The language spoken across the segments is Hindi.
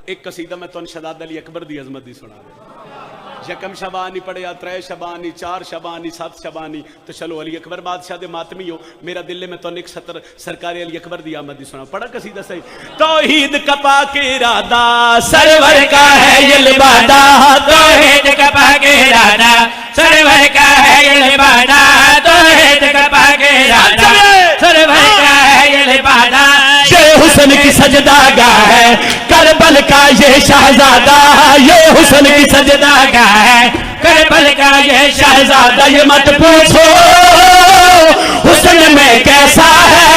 एक कसीदा मैं तुहानू शहजादा अली अकबर दी अजमत दी सुना दे। यकम शबानी पढ़िया, त्रै शबानी, चार शबानी, 7 शबानी। तो चलो अली अकबर बादशाह दे मातमी हो, मेरा दिल है मैं तुहानू एक सतर सरकारी अली अकबर दी आमद दी सुना। पढ़ा कसीदा सही। तौहीद कपा के इरादा सरवर का है ये लिबादा, तौहीद कपा के इरादा सरवर का है ये लिबादा, तौहीद कपा के इरादा सरवर का है ये लिबादा। ये हुस्न की सजदागाह है करबल का ये शहजादा, ये हुस्न की सजदागाह है करबल का ये शहजादा। ये मत पूछो हुस्न में कैसा है,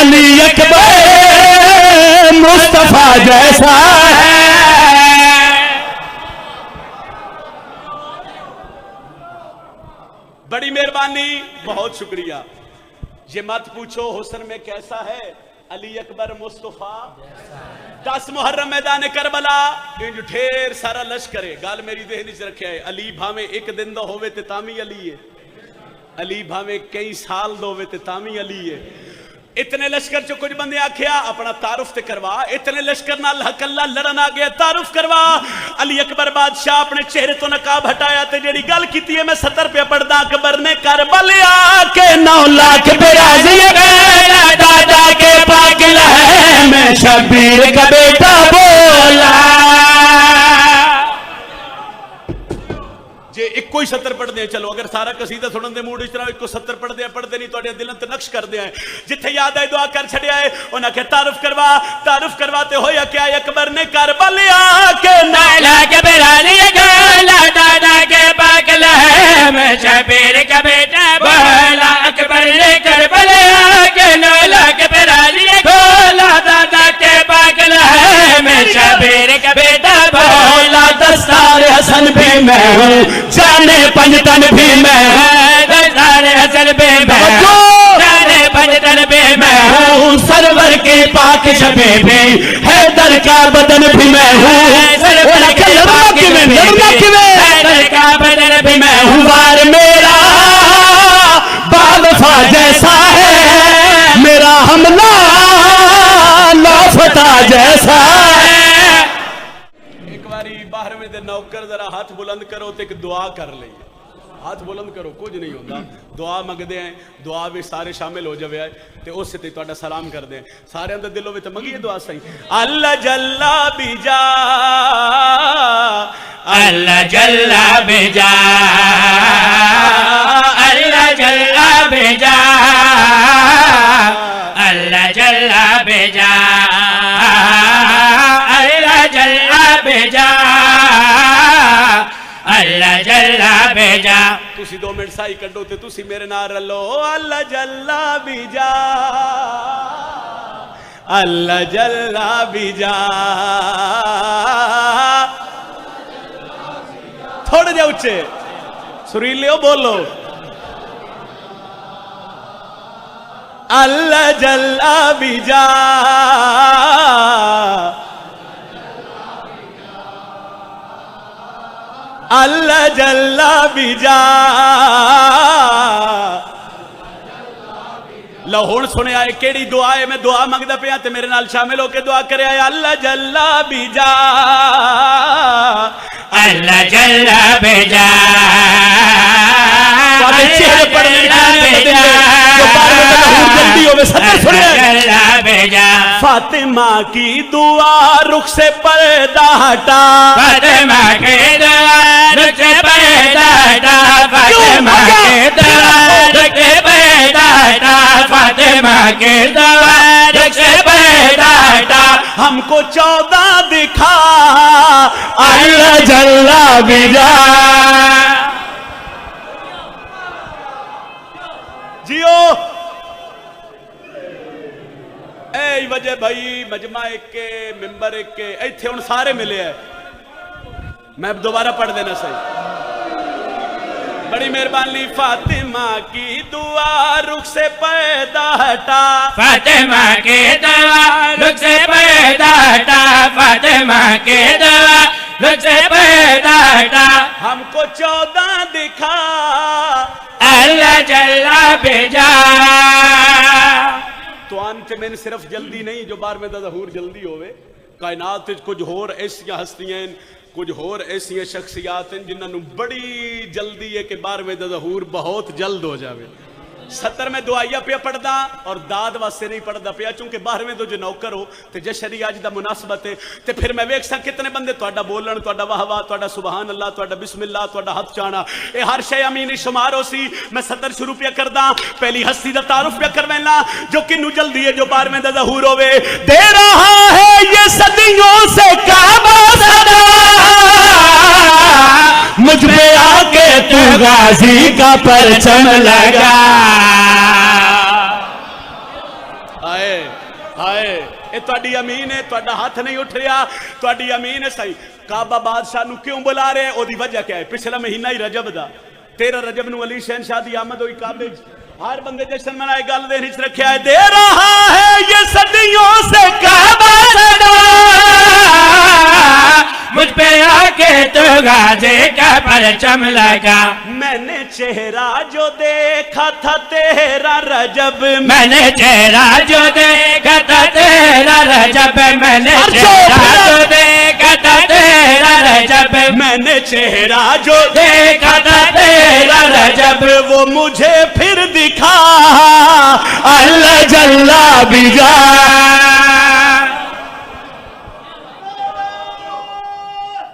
अली अकबर मुस्तफा जैसा है। बड़ी मेहरबानी, बहुत शुक्रिया। ये मत पूछो हुस्न में कैसा है, अली अकबर मुस्तफा 10 मुहर्रम मैदान करबला इंज ढेर सारा लश्कर है। गल मेरी देह च रखे है, अली भावे एक दिन दा होवे ते तामी अली है, अली भावे कई साल दा होवे ते तामी अली है। इतने लश्कर चो कुछ बंदे आख्या अपना तारुफ ते करवा, इतने लश्कर नाल हकल्ला लड़न आ गया, तारुफ करवा। अली अकबर बादशाह अपने चेहरे तो नकाब हटाया ते जेड़ी गल कीती है मैं 70 पे पढ़दा। अकबर ने करबल आके 9 लाख बिराजी दादा के पागल है, मैं शबीर का बेटा बोला। जे एक कोई 70 पढ़ते हैं, चलो अगर सारा कसीदा सुनने दे मूड इस तरह एक 70 पढ़ते हैं, पढ़ते नहीं तो दिलों ते नक्श करते हैं। जिथे याद आए दुआ कर छड़िया है, उन्हें के तारुफ करवाते होया क्या अकबर ने करबल आके 9 लाख बिरानी दादा के पागल है, मैं शबीर का बेटा बोला। अकबर ने करबल आके 9 लाख बिरानी दादा के पागल है, मैं शबीर का बेटा बोला। दस्तार हसन भी मैं हूँ, जाने पंजतन भी मैं हूँ, दस्तार हसन भी मैं हूँ, जाने पंजतन भी मैं हूँ। सरवर के पाक शबे भी हैदर का बदन भी मैं हूँ, सरवर के पाक शबे भी हैदर का बदन भी मैं हूँ। वार मेरा बावफा जैसा है, मेरा हमला लाफता जैसा है। एक बारी बाहर में दे नौकर जरा हाथ बुलंद करो तो एक दुआ कर ले। हाथ बुलंद करो, कुछ नहीं होता। दुआ मंगते हैं, दुआ भी सारे शामिल हो जावे ते उस ते तुहाडा सलाम करते हैं। सारे अंदर दिलों में तो मंगिए दुआ सही। अल्लाह जल्ला बिजा, अल्लाह जल्ला बेजा, अल्लाह जल्ला बेजा, अल्लाह जल्ला बेजा, अल्लाह जल्ला बेजा, अल्लाह जल्ला बेजा। तुसी 2 मिनट साई कड्डो ते तुसी मेरे नाल रलो। अल्लाह जल्ला बिजा, अल्लाह जल्ला बिजा। थोड़े जा उच्चे सुरीले हो बोलो। अल्लाह जल्ला बिजा, अल्लाह जल्ला बिजा। लो हुण सुने आए केड़ी दुआ है, मैं दुआ मंगदा पिया ते मेरे नाल शामिल होके दुआ करे। अल्लाह जल्ला बिजा, अल्लाह जल्ला बेजा, चेहरे पर जल्ला बेजा। फातिमा की दुआ रुख से पर्दा हटा, फातिमा के दुआ रुख से पर्दा हटा, फातिमा के दुआ रुख से पर्दा हटा, फातिमा के दुआ रुख से पर्दा हटा। हमको 14 दिखा अल्लाह जल्ला बिजा। जियो ए वजह भाई मजमा एक के मिंबर एक के इत्थे हुण सारे मिले है। मैं दोबारा पढ़ देना सही। बड़ी मेहरबानी। फातिमा की दुआ रुख से पैदा हटा, फातिमा के दुआ रुख से पैदा हटा, फातिमा के दुआ रुख से पैदा हटा। हमको 14 दिखा अल्लाह जल्ला बेजा। तो अंत में सिर्फ जल्दी नहीं जो बार में ज़हूर जल्दी होवे कायनात विच कुछ होर ऐसियां हस्तियां हैं, कुछ होर ऐसियां शख्सियात हैं जिन्होंने बड़ी जल्दी है कि 12वें दा ज़हूर बहुत जल्द हो जाए। 70 में दुआइया पे पढ़दा और दाद वास्ते नहीं पढ़दा पिया, चूंकि 12वें तो जो नौकर हो तो जशरी अज दा मुनासबत है। तो फिर मैं वेख सा कितने बंदे तुहाडा बोलन, तुहाडा वाह वाह, तुहाडा सुबहान अल्लाह, तुहाडा बिस्मिल्लाह, तुहाडा हथ चाहना, ये हर शे अमीनी शुमार हो सी। मैं 70 शुरू पे करदा, पहली हस्ती दा तारुफ पे करवेला जो किन्नू जल्दी है, जो 12वें दा ज़हूर होवे। दे रहा है ये सदियों से काबा सदा, मुझ पे आके तू गाजी का परचम लगा। हाय हाय, ये तुहाडी अमीन है, तुहाडा हाथ नहीं उठ रहा, तुहाडी अमीन है। सही काबा बादशाह नू क्यों बुला रहे, ओदी वजह क्या है? पिछला महीना ही रजब दा, 13 रजब नू अली शहनशाह दी आमद हुई काबे, हर बंदे जश्न मनाए, गल दे हिच रखा है। दे रहा है ये सदियों से काबा सदा, मुझ पे आके तो गाजे का परचम लगा। मैंने चेहरा जो देखा था तेरा रजब, मैंने चेहरा जो देखा था तेरा रजब, मैंने चेहरा जो देखा था तेरा रजब, मैंने चेहरा जो देखा था तेरा रजब, वो मुझे फिर दिखा अल्लाह जल्ला बिगा।